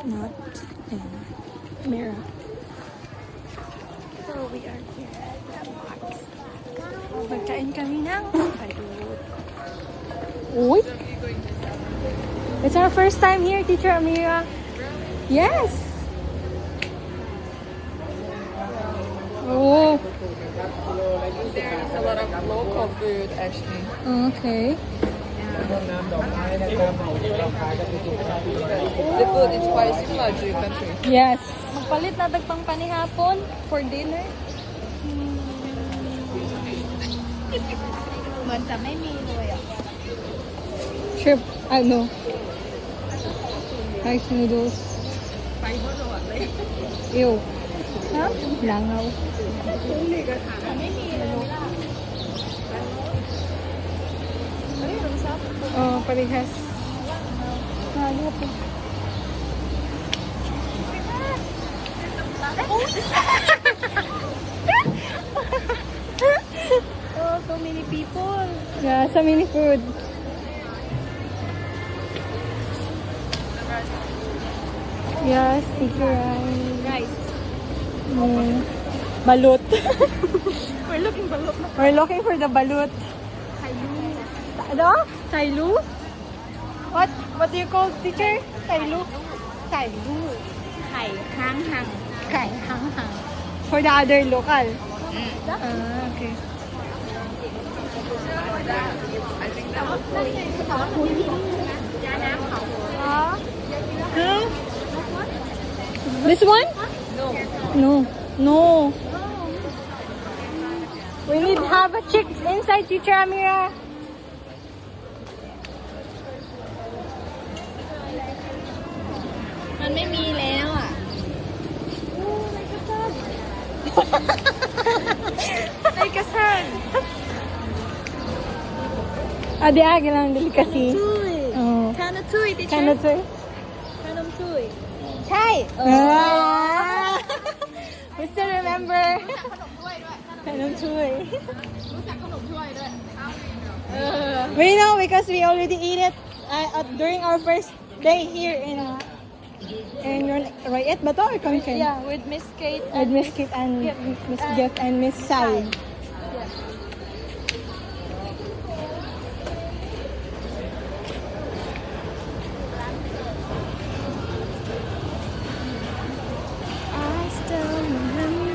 not in Mira. So we are here at the mart. Magkain kami ng balut. Uy! It's our first time here, Teacher Amira. Yes! Oh, There's a lot of local food actually. okay. The food is quite similar to your country. Yes. Magpalit na dagpang panihapon for dinner. Shrimp, ano? Rice noodles. Ew. Ha? Langaw. Oh, parehas. Lalo po. Oh, so many people. Yeah, so many food. Yes, sticker Rice. Balut. We're looking balut. We're looking for the balut. Ano? Tailu? What do you call teacher? Tailu? Tailu. Kai hang hang. Kai hang hang. For the other local. Okay. I think that was This one? No. No. We need to have a chick inside, Teacher Amira.มันไม่มีแล้วอ่ะ Ay kasal. Adi agi lang delicacy. Oh. Kana tuy, teacher. Kind of too. Kanam tuy. ใช่ We still remember ขนมถ้วย We know because we already eat it during our first day here in Royet ba to or Conken? Yeah, with Miss Kate. With Miss Kit and Miss Jeff and Miss Sai. I still remember.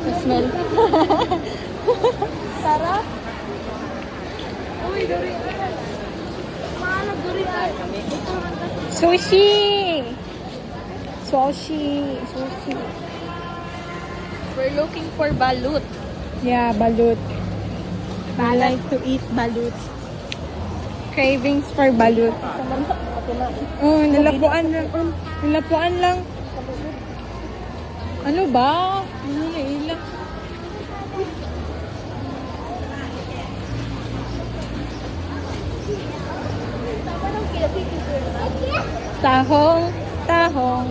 The smell. Sarap. Uy, durian. Maalag durian. Sushi. Sushi. Sushi. We're looking for balut. Yeah, balut. I like to eat balut. Cravings for balut. Oh, nilapuan lang. Nilapuan lang. Ano ba? Ano na ilang? Tahong, tahong,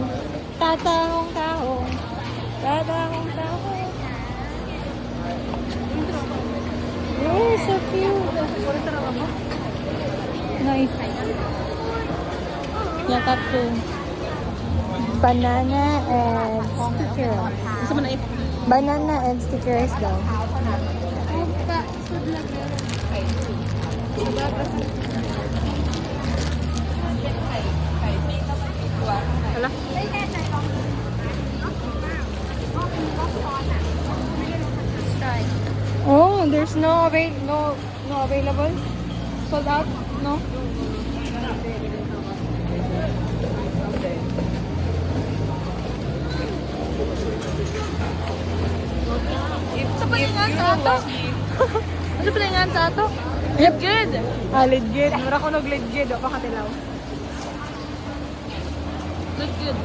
tatahong, tahong, tatahong, tahong. Oh, so cute. Nice. Yeah, tatlo. Banana and stickers. Gusto mo na Banana and stickers daw. Hala. Oh, there's no available. Sold out? No. Sa palingan sa ato. Sa palingan sa ato. Legit. Legit. Mura ko legit. O pa katilaw. Look good.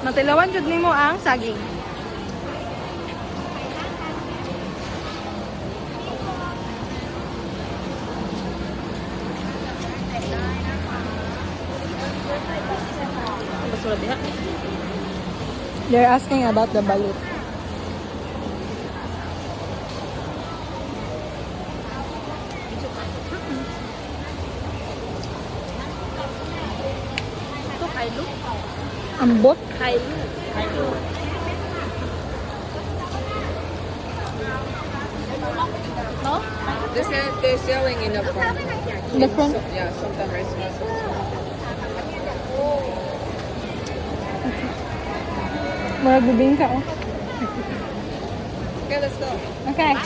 Matilawan jud nimo ang saging. Basulat diha. They're asking about the balut. Ito, Kailo. Ambot. Kailo. Kailo. No? They're selling in the front. The front. Yeah, sometimes restaurants. Murag bibingka oh. Okay, let's go. Okay.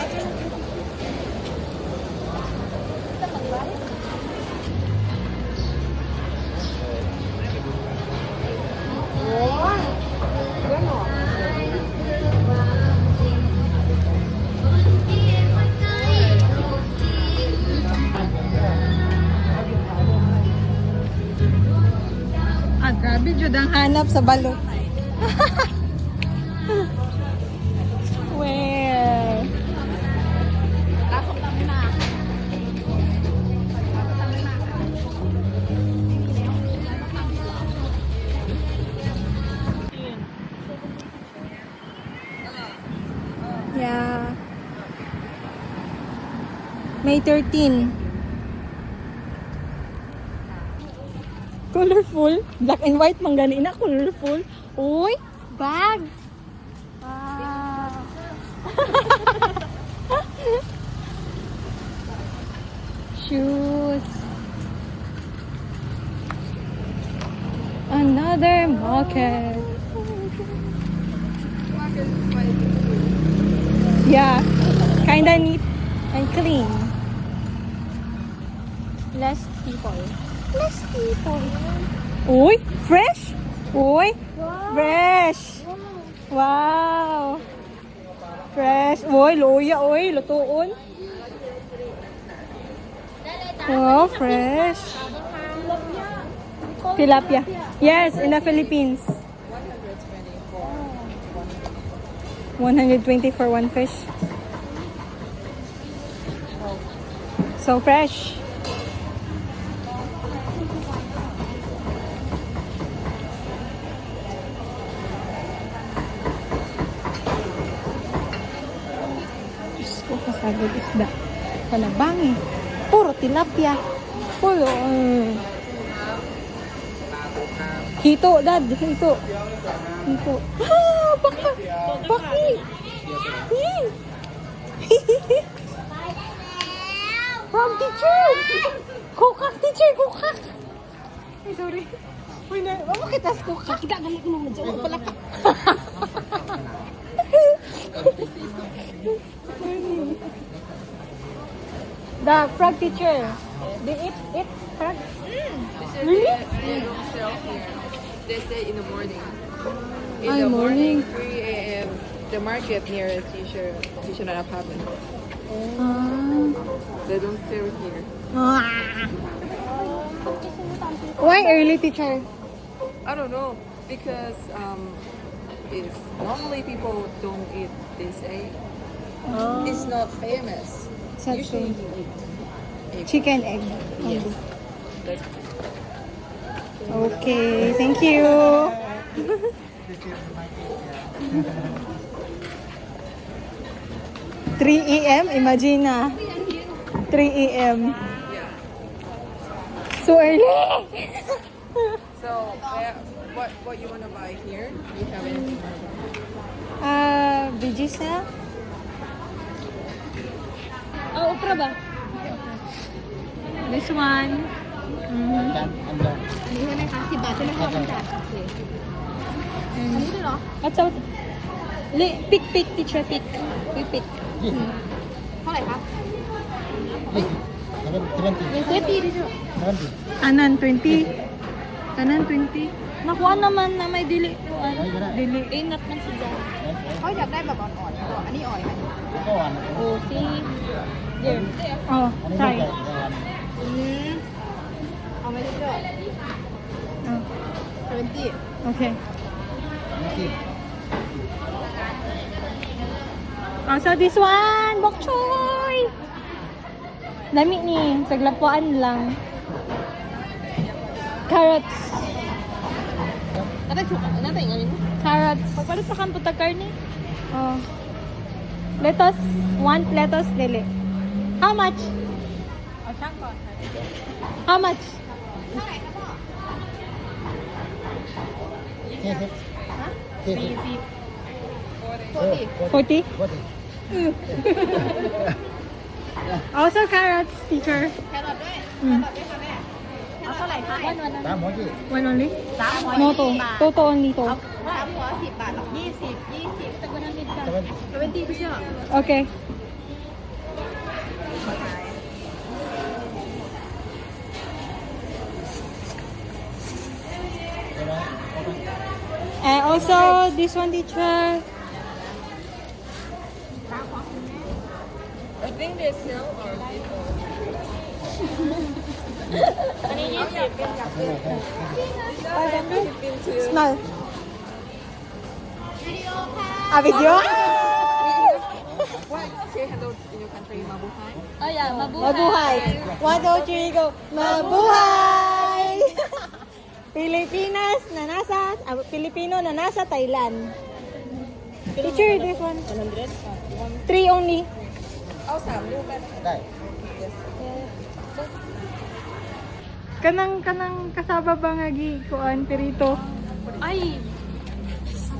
Ah, grabe jud ang hanap sa balot. Where? Yeah. May 13. Colorful. Black and white man gani na colorful. Uy, bag. Wow. Shoes. Another market. Yeah, kinda neat and clean. Less people. Less people. Uy, fresh? Uy, fresh. Wow. Fresh. Uy, luya, uy, lutuon. Wow, fresh. Tilapia. Yes, in the Philippines. 120 for one fish. So fresh. Diyos ko, kasagod isda. Panabangi. Puro tilapia. Puro. Hito, dad. Hito. Hito. Ah, baka. Baki. From teacher. Kukak, teacher. Kukak. Ay, sorry. Uy, na. Bakit tas kukak? Kita galit mo na dyan. Pala ka. The frog teacher. They eat frog? Really? They don't sell here. They say in the morning. In Ay, the morning, morning. 3 a.m. The market near teacher not apartment. They don't sell here. Why early, teacher? I don't know because it's normally people don't eat this egg. It's not famous. It's not Usually famous. we eat egg. Chicken egg. Yes. That's Okay, thank you. 3 a.m. Imagine na. 3 a.m. yeah. So early. So what you wanna buy here? You have anything? Veggies na? Oh, opera ba? This one. Ano yun na kasi bato na ako sa kasi. Ano yun no? What's out? Pick, teacher, pick. We pick. เท่าไหร่คะ 70. 20 dito. 70. Anan, 20. Kanan, 20. Nakuha naman na may dili. Dili. Eh, not man si Jan. เขาอยากได้แบบอ่อนๆอันนี้อ่อยไหม Ito, ano? โอ้ที่ Here. Oh, Ano try. ba? เอาไหมเจ้า Oh, 20 okay. Oh, so this one, bok choy. Dami ni, saglapuan lang. Carrots. Carrots. Pagpalit pa kang puta karne. Oh. Lettuce. One lettuce dili. How much? How much? 40? Also carrots, teacher. Mm. One only? No, to. Toto only to. Okay. And also this one, teacher. I think they sell our people. Smell. A video? What? Say hello in your country, Mabuhay. Oh yeah, Mabuhay. 1, 2, 3, go. Mabuhay! Pilipinas na nasa, Pilipino na nasa Thailand. Teacher, this one. 3 only. เอา3 ลูกกัน ได้ Kanang kasaba ba nga kuan pirito? Ay!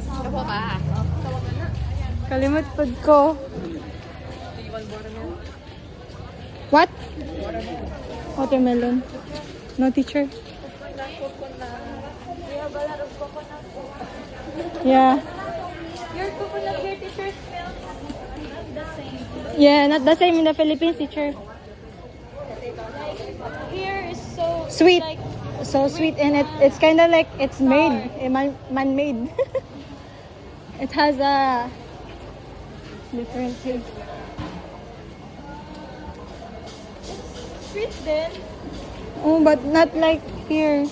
Ano ba? Kalimut pud ko. Do you want watermelon? What? Watermelon. No, teacher. Yeah. Your coconut here, teacher, smells not the same. Yeah, not the same in the Philippines, teacher. Here is so Sweet. like So sweet, and it's kind of like it's made, man-made. It has a different taste. sweet then. Oh, but not like here.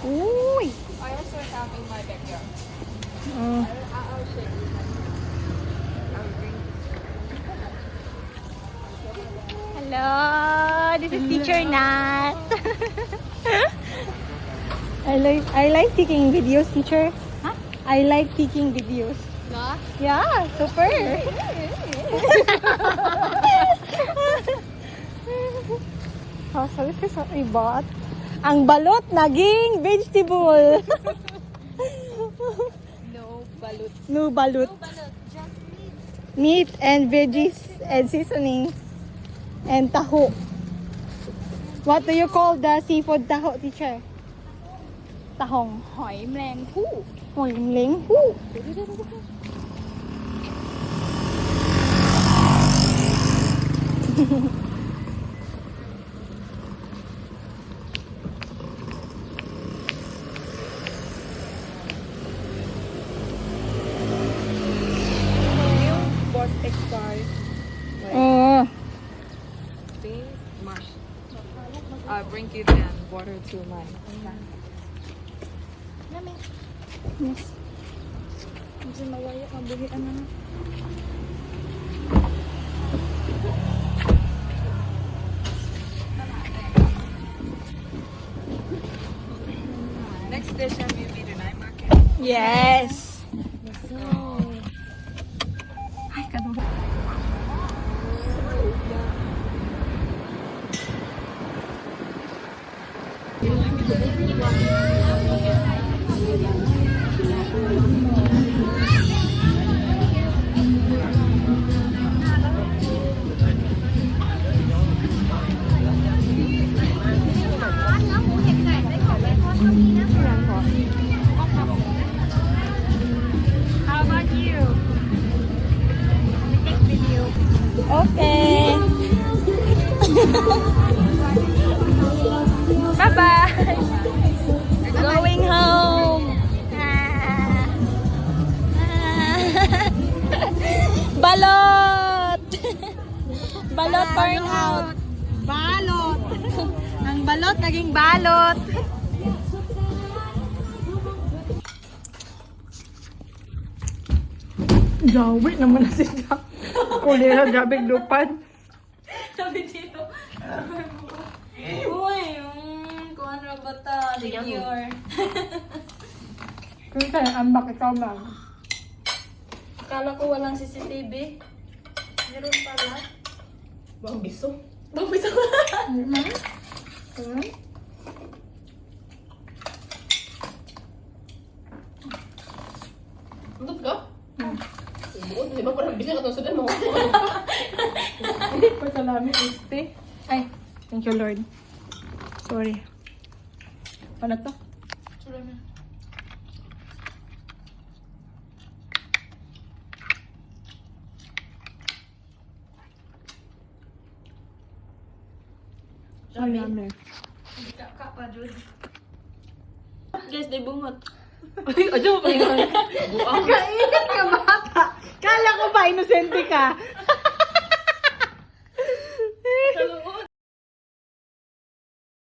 Uy. I also have in my backyard. Oh. I'll show you. I'll bring. Hello, this is Teacher Nat. I like taking videos, teacher. Huh? I like taking videos. No? Yeah, super. Oh, so this is what we bought. Ang balot naging vegetable. No balut. No balut. Just Meat and veggies and seasonings and taho. What do you call the seafood taho, teacher? Tahong. หอยแมลงภู่ Hoy, ling. Woo. What expired? Oh. Beans, mash. I'll bring it and water to my. Yes. Hindi mawaya, mabuhian na. Next station will be the night market. Yes. Ay, kadugo. How about you? Take video. Okay. Bye-bye. Going home. balot burn out. Balot. Ang balot naging balot. Jawi naman na siya. Uli na jabig lupan. Sabi dito. Uy, kung ano ba ta? Secure. Kung saan ambak ikaw lang. Akala ko walang CCTV. Meron pala. Bang biso. Bang biso. Andot ka? Buod, di ba parang bisa ka itong sudan mo? Pasalami, este. Ay, thank you Lord. Sorry. Ano to? Sudan na. Ay, yummy. Ka pa, Jude. Guys, di bungot. Ay, adyo pa yun. Kainit ka bata. Kala ko ba, inosente ka.